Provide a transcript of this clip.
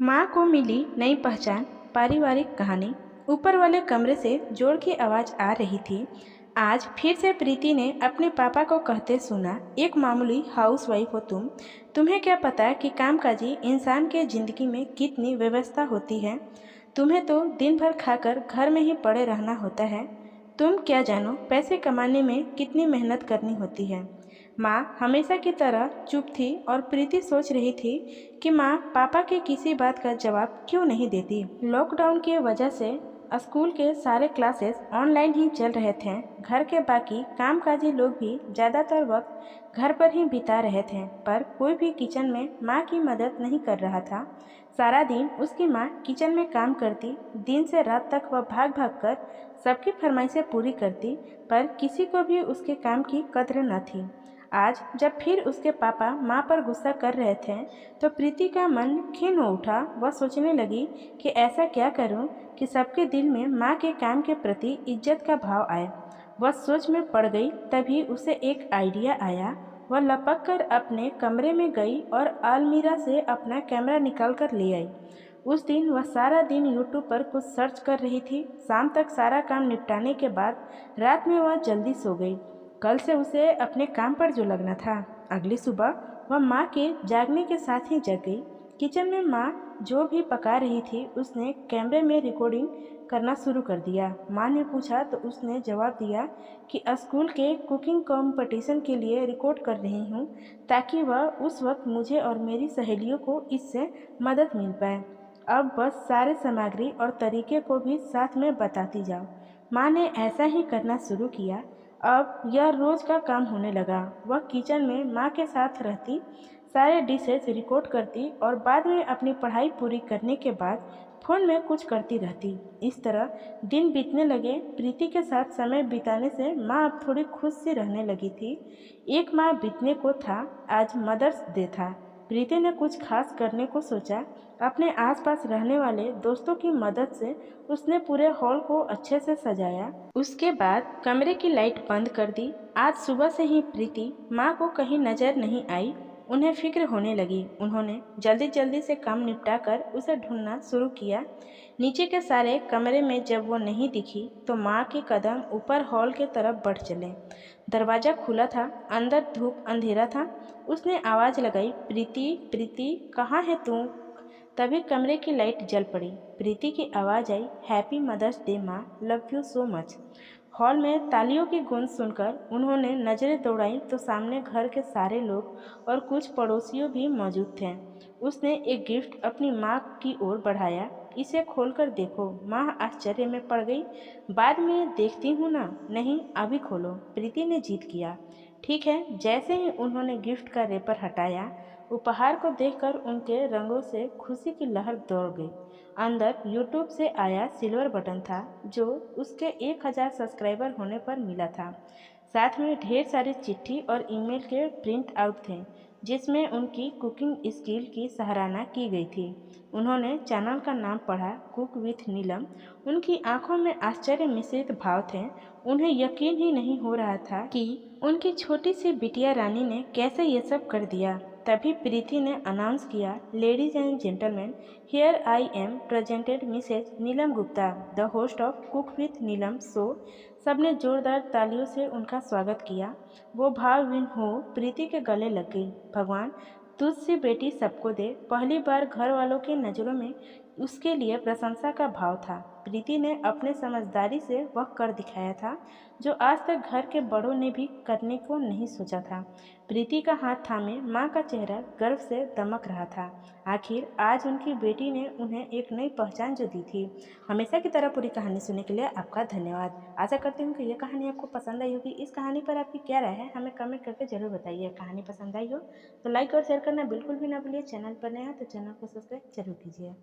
माँ को मिली नई पहचान। पारिवारिक कहानी। ऊपर वाले कमरे से जोर की आवाज़ आ रही थी। आज फिर से प्रीति ने अपने पापा को कहते सुना, एक मामूली हाउसवाइफ हो तुम। तुम्हें क्या पता कि कामकाजी इंसान के ज़िंदगी में कितनी व्यवस्था होती है। तुम्हें तो दिन भर खाकर घर में ही पड़े रहना होता है। तुम क्या जानो पैसे कमाने में कितनी मेहनत करनी होती है। माँ हमेशा की तरह चुप थी और प्रीति सोच रही थी कि माँ पापा के किसी बात का जवाब क्यों नहीं देती। लॉकडाउन की वजह से स्कूल के सारे क्लासेस ऑनलाइन ही चल रहे थे। घर के बाकी कामकाजी लोग भी ज़्यादातर वक्त घर पर ही बिता रहे थे, पर कोई भी किचन में माँ की मदद नहीं कर रहा था। सारा दिन उसकी माँ किचन में काम करती। दिन से रात तक वह भाग भाग कर सबकी फरमाइशें पूरी करती, पर किसी को भी उसके काम की कद्र न थी। आज जब फिर उसके पापा माँ पर गुस्सा कर रहे थे तो प्रीति का मन खिन्न हो उठा। वह सोचने लगी कि ऐसा क्या करूं कि सबके दिल में माँ के काम के प्रति इज्जत का भाव आए। वह सोच में पड़ गई। तभी उसे एक आइडिया आया। वह लपक कर अपने कमरे में गई और अलमीरा से अपना कैमरा निकाल कर ले आई। उस दिन वह सारा दिन यूट्यूब पर कुछ सर्च कर रही थी। शाम तक सारा काम निपटाने के बाद रात में वह जल्दी सो गई। कल से उसे अपने काम पर जो लगना था। अगली सुबह वह माँ के जागने के साथ ही जग गई। किचन में माँ जो भी पका रही थी उसने कैमरे में रिकॉर्डिंग करना शुरू कर दिया। माँ ने पूछा तो उसने जवाब दिया कि स्कूल के कुकिंग कंपटीशन के लिए रिकॉर्ड कर रही हूँ, ताकि वह उस वक्त मुझे और मेरी सहेलियों को इससे मदद मिल पाए। अब बस सारे सामग्री और तरीके को भी साथ में बताती जाओ। माँ ने ऐसा ही करना शुरू किया। अब यह रोज का काम होने लगा। वह किचन में माँ के साथ रहती, सारे डिशेस रिकॉर्ड करती और बाद में अपनी पढ़ाई पूरी करने के बाद फ़ोन में कुछ करती रहती। इस तरह दिन बीतने लगे। प्रीति के साथ समय बिताने से माँ अब थोड़ी खुश सी रहने लगी थी। एक माह बीतने को था। आज मदर्स डे था। प्रीति ने कुछ खास करने को सोचा। अपने आसपास रहने वाले दोस्तों की मदद से उसने पूरे हॉल को अच्छे से सजाया। उसके बाद कमरे की लाइट बंद कर दी। आज सुबह से ही प्रीति माँ को कहीं नजर नहीं आई। उन्हें फिक्र होने लगी। उन्होंने जल्दी जल्दी से काम निपटा कर उसे ढूंढना शुरू किया। नीचे के सारे कमरे में जब वो नहीं दिखी तो माँ के कदम ऊपर हॉल के तरफ बढ़ चले। दरवाज़ा खुला था। अंदर धूप अंधेरा था। उसने आवाज़ लगाई, प्रीति प्रीति कहाँ है तू। तभी कमरे की लाइट जल पड़ी। प्रीति की आवाज़ आई, हैप्पी मदर्स डे माँ, love you so much. Hall में तालियों की गूंज सुनकर उन्होंने नज़रें दौड़ाई तो सामने घर के सारे लोग और कुछ पड़ोसियों भी मौजूद थे। उसने एक गिफ्ट अपनी माँ की ओर बढ़ाया। इसे खोलकर देखो। माँ आश्चर्य में पड़ गई। बाद में देखती हूँ ना। नहीं, अभी खोलो। प्रीति ने जिद किया। ठीक है। जैसे ही उन्होंने गिफ्ट का रेपर हटाया, उपहार को देखकर उनके रंगों से खुशी की लहर दौड़ गई। अंदर यूट्यूब से आया सिल्वर बटन था, जो उसके 1000 सब्सक्राइबर होने पर मिला था। साथ में ढेर सारी चिट्ठी और ईमेल के प्रिंट आउट थे, जिसमें उनकी कुकिंग स्किल की सराहना की गई थी। उन्होंने चैनल का नाम पढ़ा, कुक विथ नीलम। उनकी आंखों में आश्चर्य मिश्रित भाव थे। उन्हें यकीन ही नहीं हो रहा था कि उनकी छोटी सी बिटिया रानी ने कैसे ये सब कर दिया। तभी प्रीति ने अनाउंस किया, ladies and gentleman, here I am presented Mrs Neelam Gupta, the host of cook with Neelam show. सबने जोरदार तालियों से उनका स्वागत किया। वो भावहीन हो प्रीति के गले लग गई। भगवान तुझसे बेटी सबको दे। पहली बार घर वालों की नज़रों में उसके लिए प्रशंसा का भाव था। प्रीति ने अपने समझदारी से वह कर दिखाया था जो आज तक घर के बड़ों ने भी करने को नहीं सोचा था। प्रीति का हाथ थामे माँ का चेहरा गर्व से दमक रहा था। आखिर आज उनकी बेटी ने उन्हें एक नई पहचान जो दी थी। हमेशा की तरह पूरी कहानी सुनने के लिए आपका धन्यवाद। आशा करती हूँ कि यह कहानी आपको पसंद आई होगी। इस कहानी पर आपकी क्या राय है हमें कमेंट करके जरूर बताइए। कहानी पसंद आई हो तो लाइक और शेयर करना बिल्कुल भी ना भूलिए। चैनल पर नया हो तो चैनल को सब्सक्राइब जरूर कीजिए।